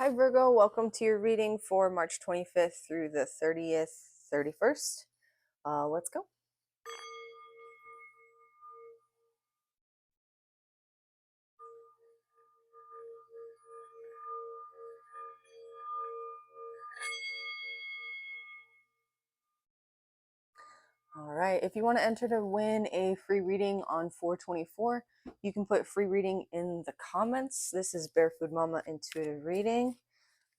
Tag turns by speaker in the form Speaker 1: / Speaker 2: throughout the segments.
Speaker 1: Hi Virgo, welcome to your reading for March 25th through the 30th, 31st. Let's go. All right, if you want to enter to win a free reading on 424, you can put free reading in the comments. This is Barefoot Mama Intuitive Reading.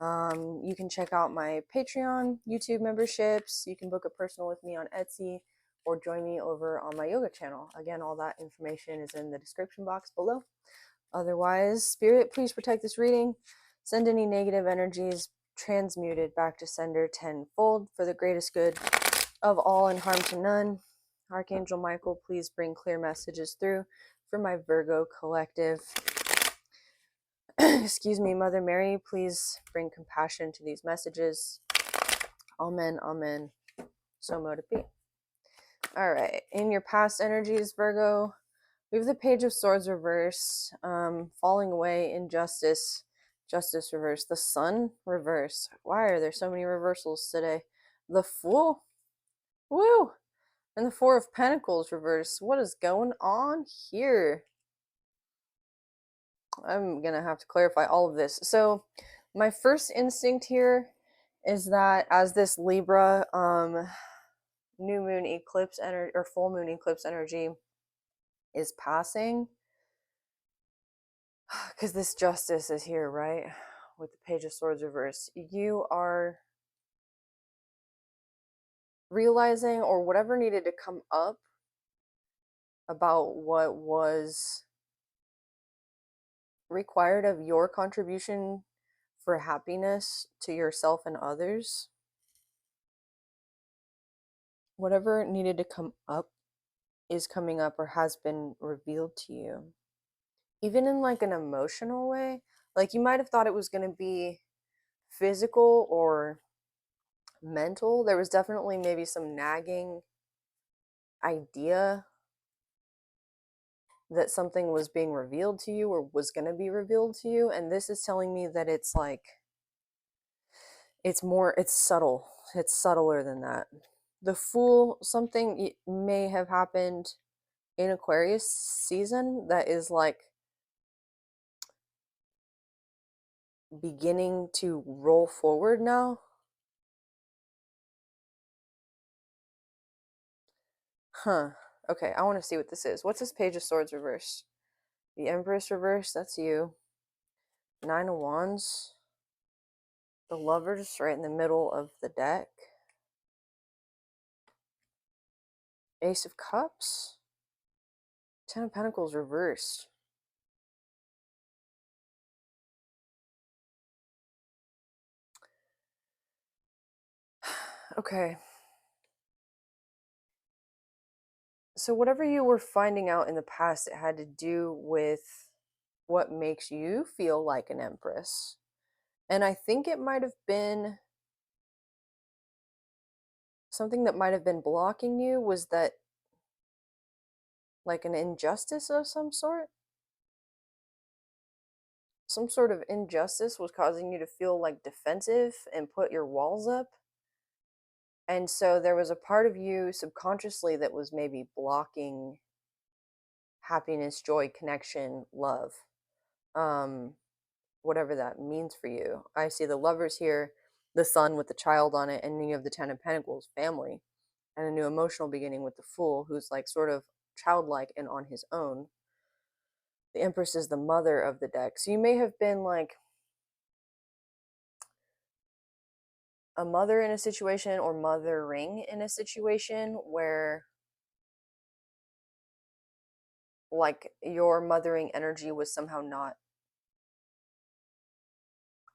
Speaker 1: You can check out my Patreon, YouTube memberships. You can book a personal with me on Etsy or join me over on my yoga channel. Again, all that information is in the description box below. Otherwise, Spirit, please protect this reading. Send any negative energies transmuted back to sender tenfold for the greatest good of all and harm to none. Archangel Michael, please bring clear messages through for my Virgo collective. Excuse me, Mother Mary, please bring compassion to these messages. Amen, amen. So mote it be. All right, in your past energies, Virgo, we have the Page of Swords reversed, falling away, injustice, justice reversed, the Sun reversed. Why are there so many reversals today? The Fool, woo, and the Four of Pentacles reversed. What is going on here? I'm gonna have to clarify all of this. So my first instinct here is that as this Libra new moon eclipse energy or full moon eclipse energy is passing, because this justice is here, right? With the Page of Swords reversed, you are realizing, or whatever needed to come up about what was required of your contribution for happiness to yourself and others, whatever needed to come up is coming up or has been revealed to you, even in like an emotional way. Like you might have thought it was going to be physical or mental. There was definitely maybe some nagging idea that something was being revealed to you or was going to be revealed to you, and this is telling me that it's like it's subtle, it's subtler than that. The Fool, something may have happened in Aquarius season that is like beginning to roll forward now. Okay, I want to see what this is. What's this Page of Swords reverse? The Empress reverse, that's you. Nine of Wands. The Lovers right in the middle of the deck. Ace of Cups. Ten of Pentacles reversed. Okay. So whatever you were finding out in the past, it had to do with what makes you feel like an empress. And I think it might have been something that might have been blocking you was that like an injustice of some sort. Some sort of injustice was causing you to feel like defensive and put your walls up. And so there was a part of you subconsciously that was maybe blocking happiness, joy, connection, love. Whatever that means for you. I see the Lovers here, the Sun with the child on it, and then you have the Ten of Pentacles, family, and a new emotional beginning with the Fool, who's like sort of childlike and on his own. The Empress is the mother of the deck. So you may have been like a mother in a situation or mothering in a situation where like your mothering energy was somehow not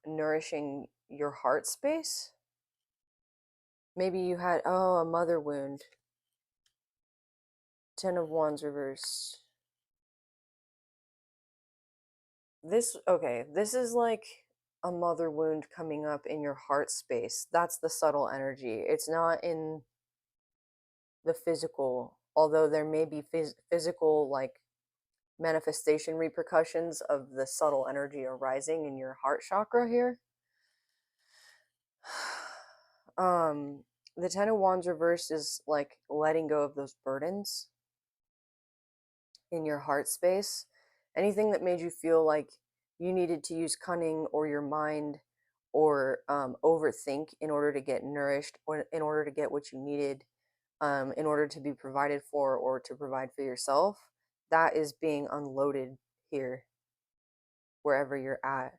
Speaker 1: nourishing your heart space. Maybe you had, a mother wound. Ten of Wands reversed. This is like a mother wound coming up in your heart space. That's the subtle energy. It's not in the physical, although there may be physical like manifestation repercussions of the subtle energy arising in your heart chakra here. um the Ten of Wands reversed is like letting go of those burdens in your heart space. Anything that made you feel like you needed to use cunning or your mind or overthink in order to get nourished or in order to get what you needed, in order to be provided for or to provide for yourself, that is being unloaded here, wherever you're at.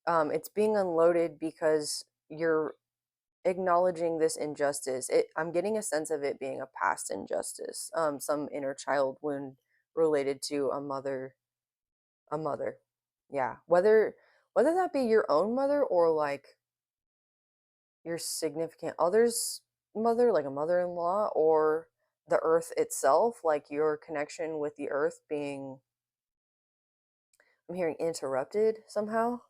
Speaker 1: It's being unloaded because you're acknowledging this injustice. I'm getting a sense of it being a past injustice, some inner child wound related to a mother. Yeah, whether that be your own mother or like your significant other's mother, like a mother-in-law, or the earth itself, like your connection with the earth being, I'm hearing, interrupted somehow.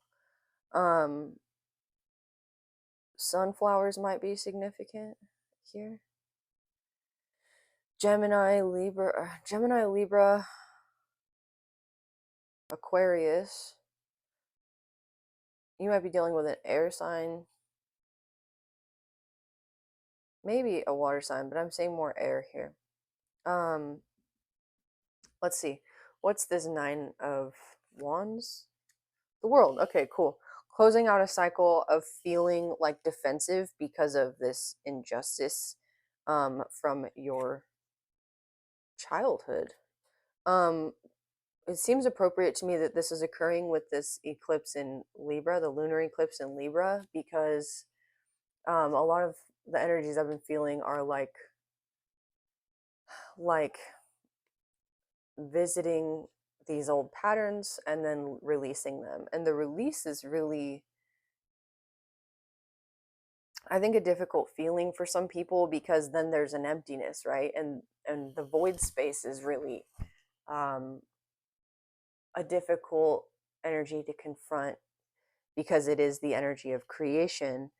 Speaker 1: Um, sunflowers might be significant here. Gemini, Libra, Aquarius. You might be dealing with an air sign, maybe a water sign, but I'm saying more air here. Um, let's see. What's this Nine of Wands? The World. Okay, cool. Closing out a cycle of feeling like defensive because of this injustice, from your childhood. Um, it seems appropriate to me that this is occurring with this eclipse in Libra, the lunar eclipse in Libra, because a lot of the energies I've been feeling are like visiting these old patterns and then releasing them. And the release is really, I think, a difficult feeling for some people, because then there's an emptiness, right? And the void space is really um, a difficult energy to confront, because it is the energy of creation.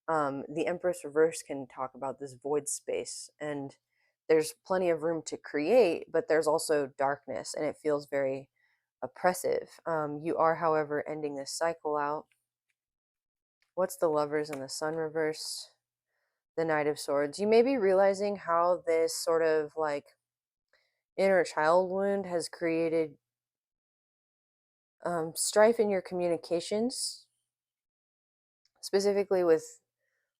Speaker 1: The Empress Reverse can talk about this void space, and there's plenty of room to create, but there's also darkness, and it feels very oppressive. You are, however, ending this cycle out. What's the Lovers and the Sun reverse? The Knight of Swords. You may be realizing how this sort of like inner child wound has created strife in your communications, specifically with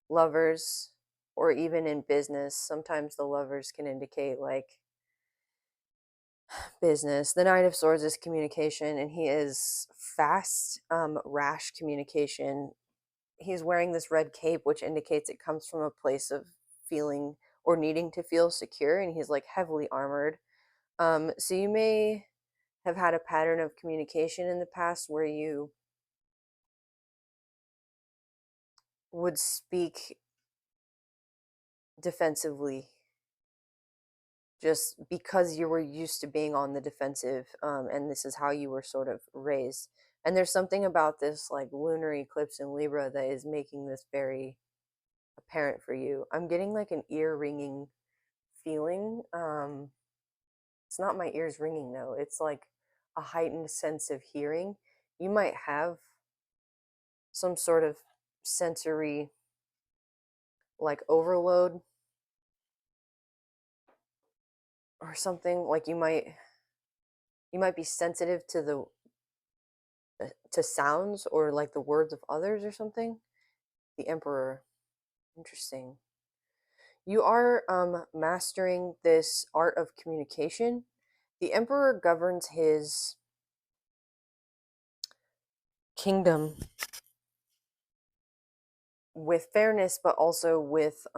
Speaker 1: lovers or even in business. Sometimes the lovers can indicate like business. The Knight of Swords is communication, and he is fast, rash communication. He's wearing this red cape, which indicates it comes from a place of feeling or needing to feel secure, and he's like heavily armored. So you may have had a pattern of communication in the past where you would speak defensively, just because you were used to being on the defensive, and this is how you were sort of raised. And there's something about this like lunar eclipse in Libra that is making this very apparent for you. I'm getting like an ear ringing feeling. It's not my ears ringing though, it's like a heightened sense of hearing. You might have some sort of sensory like overload or something, like you might be sensitive to the to sounds or like the words of others or something. The Emperor. Interesting. You are mastering this art of communication. The Emperor governs his kingdom with fairness, but also with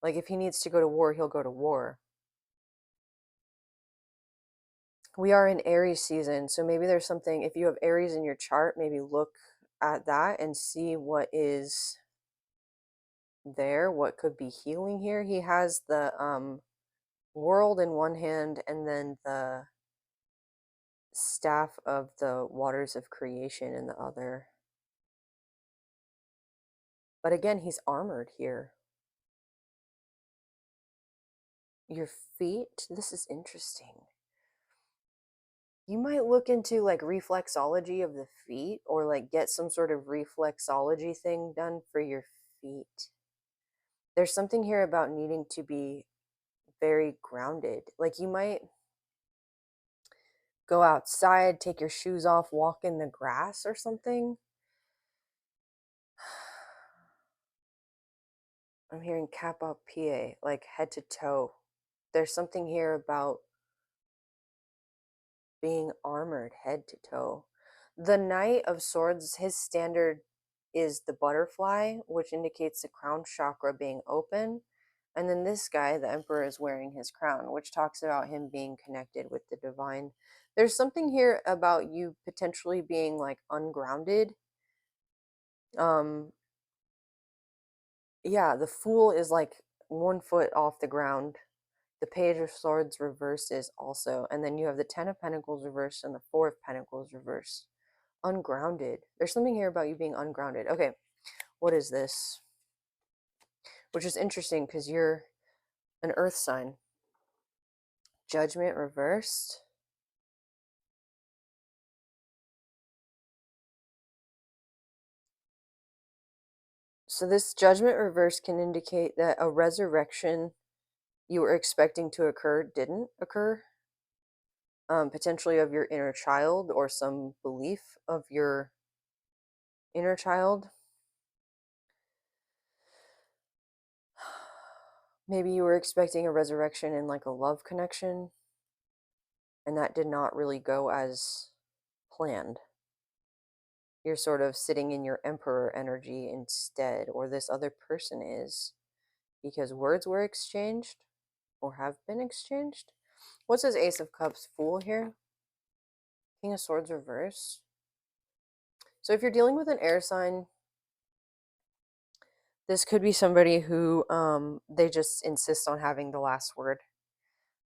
Speaker 1: like if he needs to go to war, he'll go to war. We are in Aries season, so maybe there's something, if you have Aries in your chart, maybe look at that and see what is there, what could be healing here. He has the world in one hand and then the staff of the waters of creation in the other. But again, he's armored here. Your feet, this is interesting. You might look into like reflexology of the feet or like get some sort of reflexology thing done for your feet. There's something here about needing to be very grounded. Like you might go outside, take your shoes off, walk in the grass or something. I'm hearing kappa pie, like head to toe. There's something here about being armored head to toe. The Knight of Swords, his standard is the butterfly, which indicates the crown chakra being open. And then this guy, the Emperor, is wearing his crown, which talks about him being connected with the divine. There's something here about you potentially being like ungrounded. Um, yeah, the Fool is like 1 foot off the ground. The Page of Swords reversed is also, and then you have the Ten of Pentacles reversed and the Four of Pentacles reversed. Ungrounded. There's something here about you being ungrounded. Okay, what is this? Which is interesting because you're an earth sign. Judgment reversed. So this judgment reverse can indicate that a resurrection you were expecting to occur didn't occur. Potentially of your inner child or some belief of your inner child. Maybe you were expecting a resurrection in like a love connection, and that did not really go as planned. You're sort of sitting in your emperor energy instead, or this other person is, because words were exchanged or have been exchanged. What's his Ace of Cups Fool here? King of Swords reverse. So if you're dealing with an air sign, this could be somebody who they just insist on having the last word.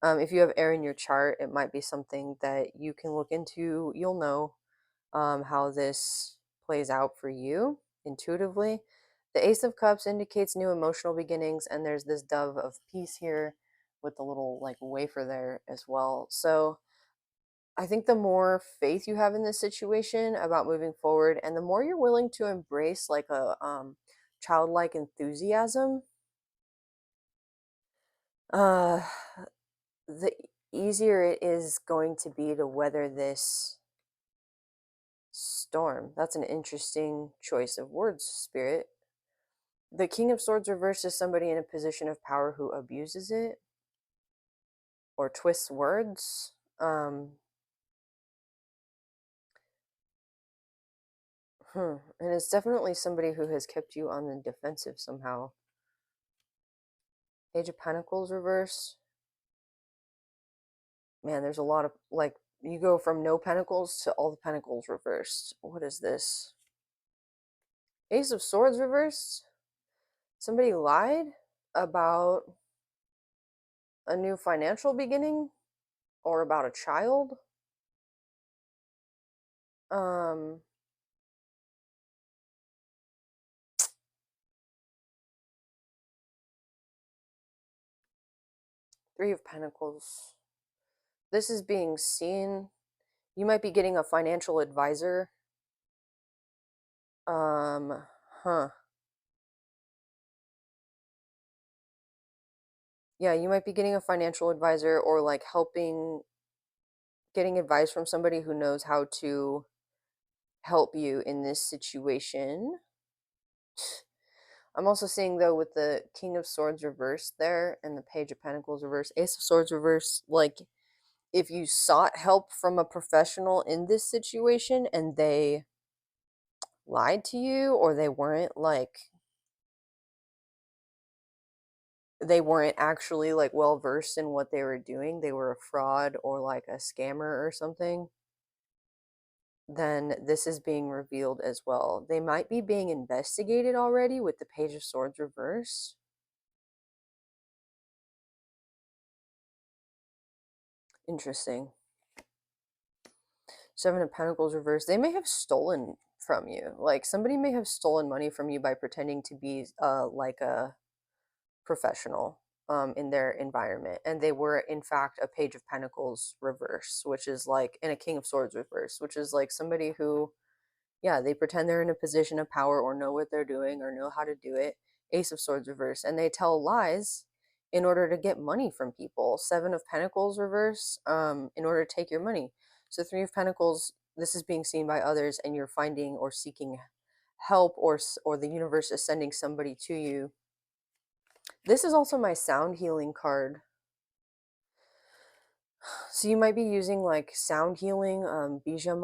Speaker 1: If you have air in your chart, it might be something that you can look into. You'll know how this plays out for you intuitively. The Ace of Cups indicates new emotional beginnings, and there's this dove of peace here with the little like wafer there as well. So I think the more faith you have in this situation about moving forward, and the more you're willing to embrace like a childlike enthusiasm, uh, the easier it is going to be to weather this storm. That's an interesting choice of words, Spirit. The King of Swords reversed is somebody in a position of power who abuses it or twists words. And it's definitely somebody who has kept you on the defensive somehow. Page of Pentacles reversed. Man, there's a lot of, like, you go from no pentacles to all the pentacles reversed. What is this? Ace of Swords reversed. Somebody lied about a new financial beginning or about a child. Um, Three of Pentacles. This is being seen. You might be getting a financial advisor. Um, huh. Yeah, you might be getting a financial advisor or like getting advice from somebody who knows how to help you in this situation. I'm also seeing though with the King of Swords reversed there and the Page of Pentacles reversed, Ace of Swords reversed, like if you sought help from a professional in this situation and they lied to you or they weren't actually like well versed in what they were doing, they were a fraud or like a scammer or something, then this is being revealed as well. They might be being investigated already with the Page of Swords reversed. Interesting. Seven of Pentacles reversed. They may have stolen from you. Like somebody may have stolen money from you by pretending to be like a professional. in their environment, and they were in fact a Page of Pentacles reverse, which is like, and a King of Swords reverse, which is like somebody who, yeah, they pretend they're in a position of power or know what they're doing or know how to do it. Ace of Swords reverse, and they tell lies in order to get money from people. Seven of Pentacles reverse, in order to take your money. So Three of Pentacles, this is being seen by others, and you're finding or seeking help, or the universe is sending somebody to you. This is also my sound healing card. So you might be using like sound healing, bija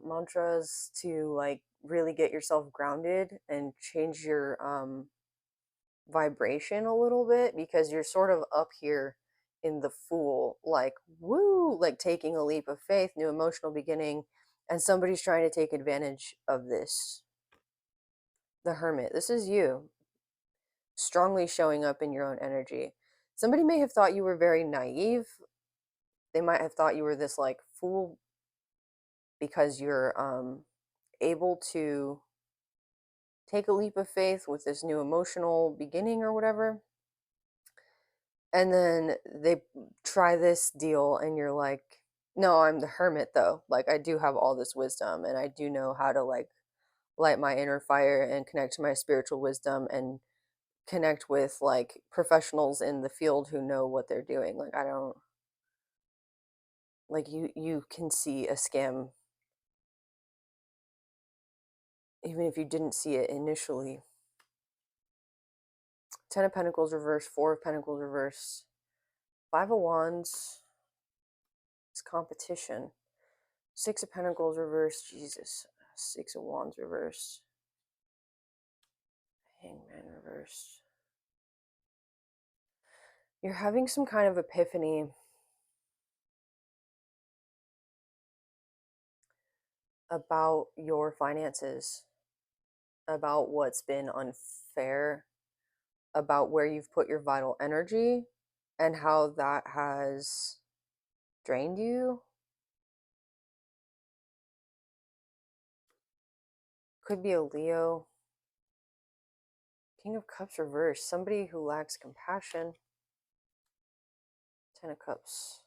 Speaker 1: mantras to like really get yourself grounded and change your vibration a little bit, because you're sort of up here in the Fool, like woo, like taking a leap of faith, new emotional beginning, and somebody's trying to take advantage of this. The Hermit, this is you strongly showing up in your own energy. Somebody may have thought you were very naive. They might have thought you were this like fool because you're able to take a leap of faith with this new emotional beginning or whatever. And then they try this deal and you're like, no, I'm the Hermit though. Like, I do have all this wisdom, and I do know how to like light my inner fire and connect to my spiritual wisdom and connect with like professionals in the field who know what they're doing. Like, I don't, like, you can see a scam even if you didn't see it initially. Ten of Pentacles reversed, Four of Pentacles reversed, Five of Wands is competition. Six of Pentacles reversed, Jesus. Six of Wands reversed. Hangman reversed. You're having some kind of epiphany about your finances, about what's been unfair, about where you've put your vital energy, and how that has drained you. Could be a Leo. King of Cups reversed, somebody who lacks compassion. Ten of Cups.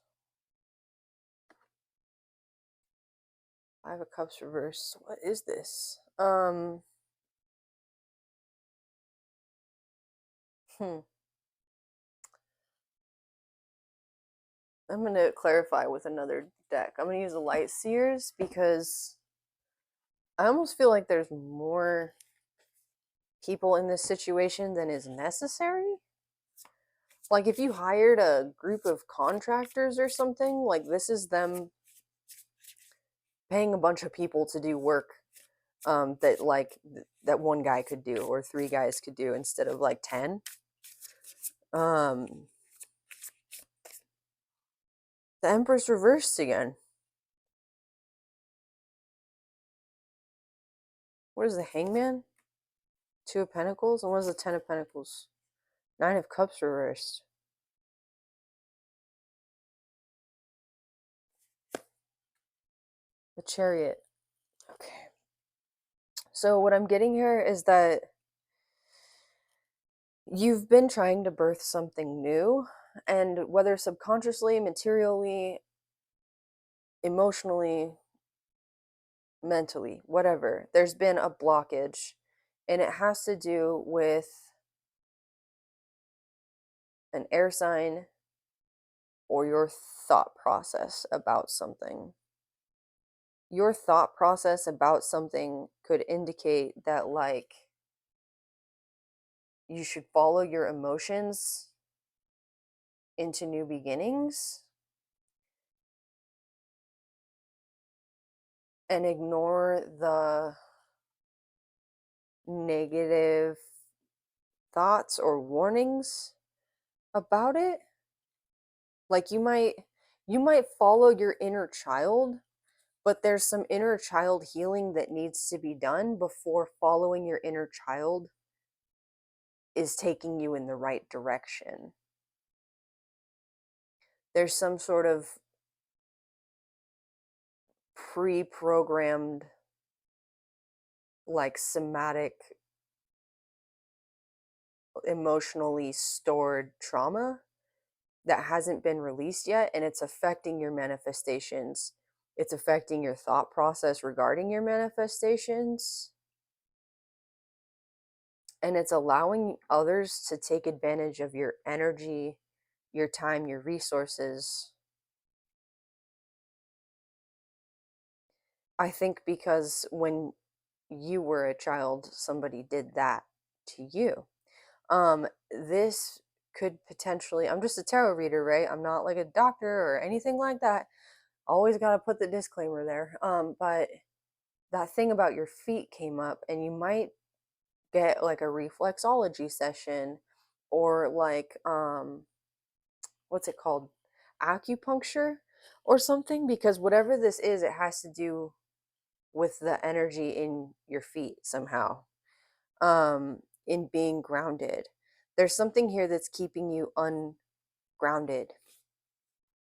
Speaker 1: Five of Cups reversed. What is this? I'm going to clarify with another deck. I'm going to use the Light Seers because I almost feel like there's more people in this situation than is necessary. Like, if you hired a group of contractors or something, like, this is them paying a bunch of people to do work that like that one guy could do or three guys could do instead of like 10. The Empress reversed again. What is the Hangman? Two of Pentacles. And what is the Ten of Pentacles? Nine of Cups reversed. The Chariot. Okay. So what I'm getting here is that you've been trying to birth something new, and whether subconsciously, materially, emotionally, mentally, whatever, there's been a blockage, and it has to do with an air sign or your thought process about something. Your thought process about something could indicate that, like, you should follow your emotions into new beginnings and ignore the negative thoughts or warnings about it. Like, you might follow your inner child, but there's some inner child healing that needs to be done before following your inner child is taking you in the right direction. There's some sort of pre-programmed, like, somatic, emotionally stored trauma that hasn't been released yet, and it's affecting your manifestations. It's affecting your thought process regarding your manifestations, and it's allowing others to take advantage of your energy, your time, your resources. I think because when you were a child, somebody did that to you. This could potentially, I'm just a tarot reader, right? I'm not like a doctor or anything like that. Always got to put the disclaimer there. But that thing about your feet came up, and you might get like a reflexology session, or like what's it called, acupuncture or something, because whatever this is, it has to do with the energy in your feet somehow, in being grounded. There's something here that's keeping you ungrounded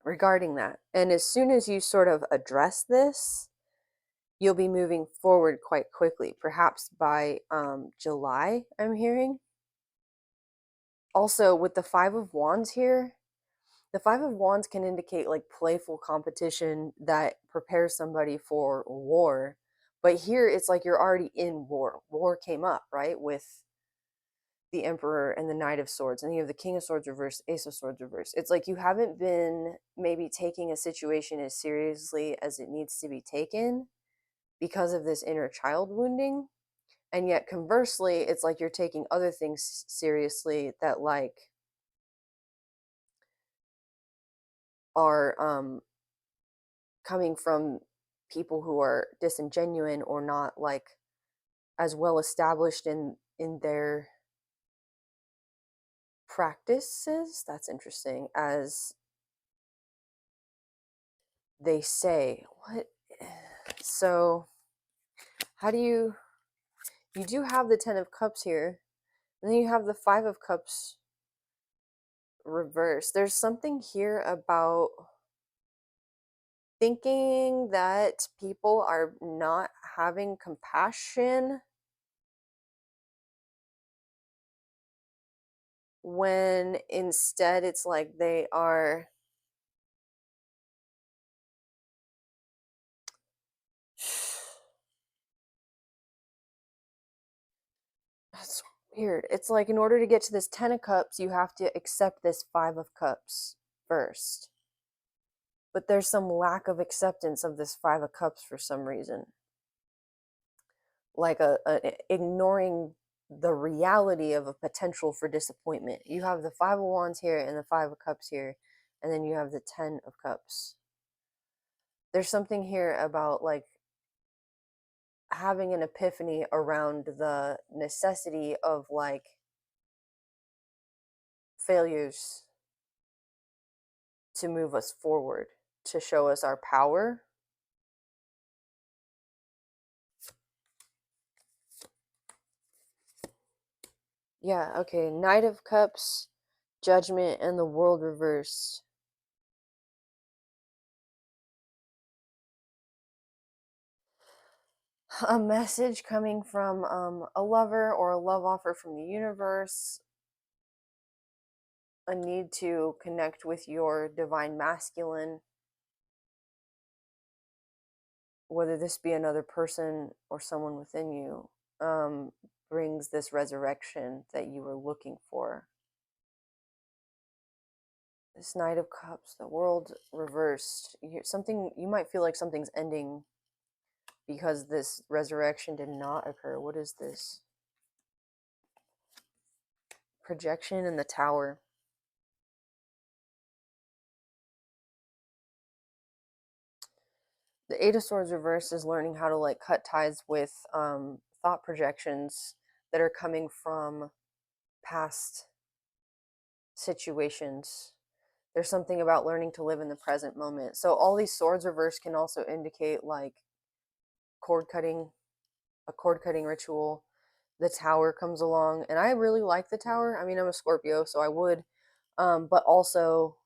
Speaker 1: regarding that, and as soon as you sort of address this, you'll be moving forward quite quickly, perhaps by July, I'm hearing. Also, with the Five of Wands here, the Five of Wands can indicate like playful competition that prepares somebody for war. But here it's like you're already in war. War came up, right? With the Emperor and the Knight of Swords. And you have the King of Swords reversed, Ace of Swords reversed. It's like you haven't been maybe taking a situation as seriously as it needs to be taken because of this inner child wounding. And yet conversely, it's like you're taking other things seriously that like are coming from people who are disingenuine or not like as well established in their practices. That's interesting, as they say. What? So how do you do have the Ten of Cups here, and then you have the Five of Cups reversed. There's something here about thinking that people are not having compassion when instead it's like they are. That's weird. It's like in order to get to this Ten of Cups, you have to accept this Five of Cups first. But there's some lack of acceptance of this Five of Cups for some reason. Like ignoring the reality of a potential for disappointment. You have the Five of Wands here and the Five of Cups here, and then you have the Ten of Cups. There's something here about like having an epiphany around the necessity of like failures to move us forward, to show us our power. Yeah, okay. Knight of Cups, Judgment, and the World reversed. A message coming from a lover or a love offer from the universe, a need to connect with your divine masculine, whether this be another person or someone within you, brings this resurrection that you were looking for. This Knight of Cups, the World reversed. Something, you might feel like something's ending because this resurrection did not occur. What is this? Projection in the Tower. The Eight of Swords reversed is learning how to like cut ties with thought projections that are coming from past situations. There's something about learning to live in the present moment. So all these swords reversed can also indicate like cord cutting, a cord cutting ritual. The Tower comes along, and I really like the Tower. I mean, I'm a Scorpio, so I would, but also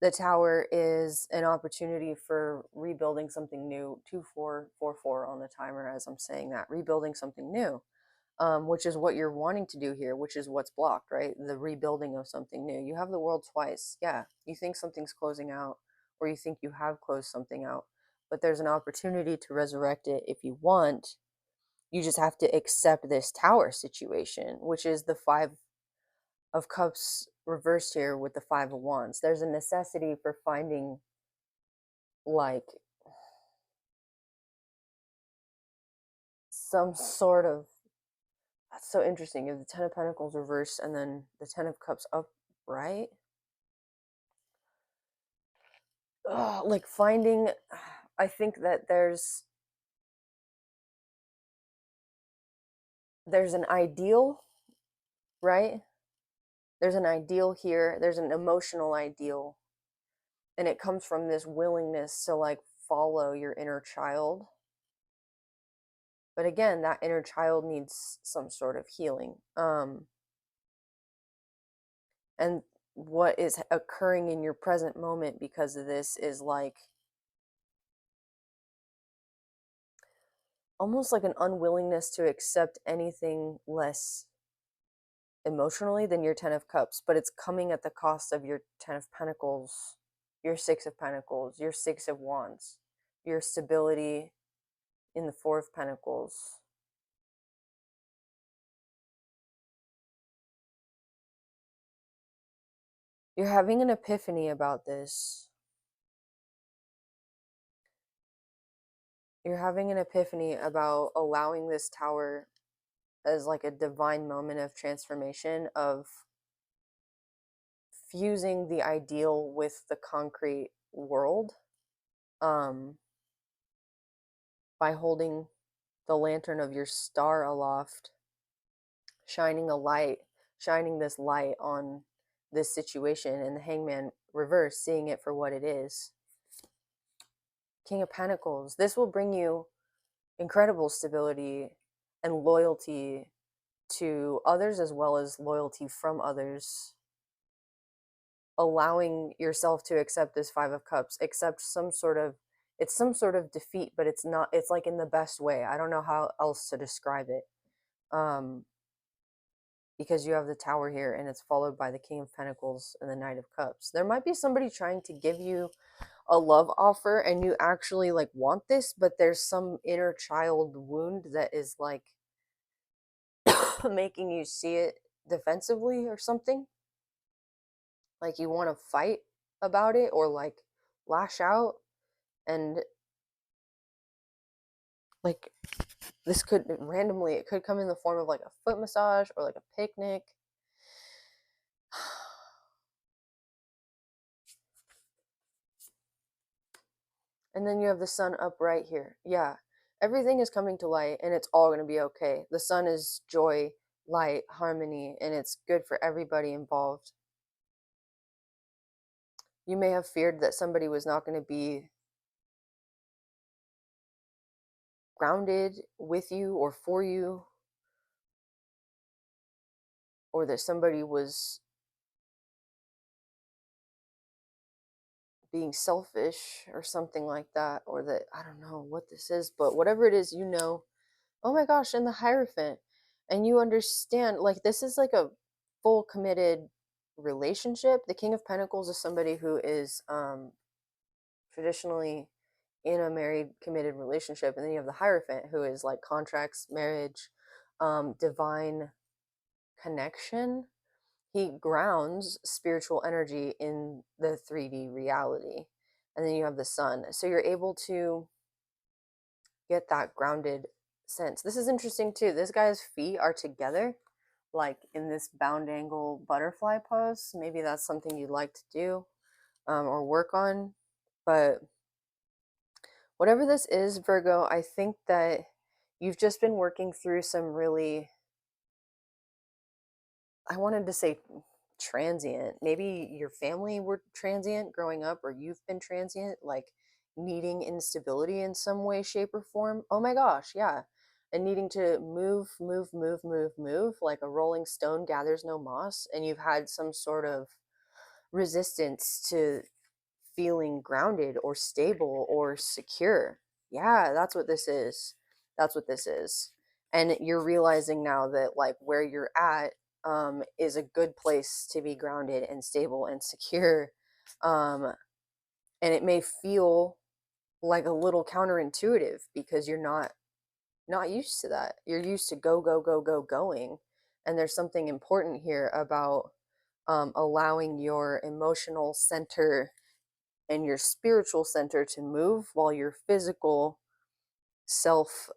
Speaker 1: the Tower is an opportunity for rebuilding something new. 2444 on the timer as I'm saying that, rebuilding something new. which is what you're wanting to do here, which is what's blocked, right? The rebuilding of something new. You have the world twice. Yeah, you think something's closing out, or you think you have closed something out, but there's an opportunity to resurrect it if you want. You just have to accept this tower situation, which is the Five of Cups reversed here with the Five of Wands. There's a necessity for finding, like, some sort of, that's so interesting. You have the Ten of Pentacles reversed and then the Ten of Cups upright. Like finding, I think that there's an ideal, right? There's an ideal here. There's an emotional ideal, and it comes from this willingness to like follow your inner child. But again, that inner child needs some sort of healing. And what is occurring in your present moment because of this is like almost like an unwillingness to accept anything less emotionally than your Ten of Cups, but it's coming at the cost of your Ten of Pentacles, your Six of Pentacles, your Six of Wands, your stability in the Four of Pentacles. You're having an epiphany about this. You're having an epiphany about allowing this tower as like a divine moment of transformation, of fusing the ideal with the concrete world, by holding the lantern of your star aloft, shining a light, shining this light on this situation, and the Hangman reverse, seeing it for what it is. King of Pentacles, this will bring you incredible stability and loyalty to others as well as loyalty from others, allowing yourself to accept this Five of Cups, accept some sort of, it's some sort of defeat, but it's not, it's like in the best way. I don't know how else to describe it. Because you have the Tower here and it's followed by the King of Pentacles and the Knight of Cups. There might be somebody trying to give you a love offer and you actually like want this, but there's some inner child wound that is like making you see it defensively or something. Like you want to fight about it or like lash out, and like this could randomly, it could come in the form of like a foot massage or like a picnic. And then you have the sun up right here. Yeah, everything is coming to light and it's all going to be okay. The sun is joy, light, harmony, and it's good for everybody involved. You may have feared that somebody was not going to be grounded with you or for you, or that somebody was being selfish or something like that, or that, I don't know what this is, but whatever it is, you know, oh my gosh, and the Hierophant, and you understand, like, this is like a full committed relationship. The King of Pentacles is somebody who is traditionally in a married committed relationship, and then you have the Hierophant who is like contracts, marriage, divine connection. He grounds spiritual energy in the 3D reality. And then you have the sun. So you're able to get that grounded sense. This is interesting too. This guy's feet are together, like in this bound angle butterfly pose. Maybe that's something you'd like to do, or work on. But whatever this is, Virgo, I think that you've just been working through some really, I wanted to say transient. Maybe your family were transient growing up, or you've been transient, like needing instability in some way, shape, or form. Oh my gosh, yeah. And needing to move, move, move, move, move, like a rolling stone gathers no moss. And you've had some sort of resistance to feeling grounded or stable or secure. Yeah, that's what this is. That's what this is. And you're realizing now that like where you're at is a good place to be grounded and stable and secure. um, and it may feel like a little counterintuitive because you're not used to that. You're used to go go go go going, and there's something important here about allowing your emotional center and your spiritual center to move while your physical self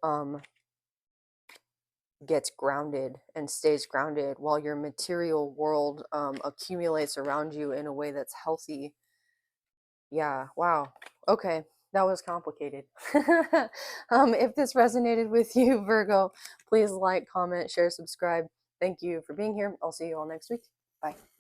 Speaker 1: gets grounded and stays grounded, while your material world accumulates around you in a way that's healthy. Yeah, wow. Okay, that was complicated. If this resonated with you, Virgo, please like, comment, share, subscribe. Thank you for being here. I'll see you all next week. Bye.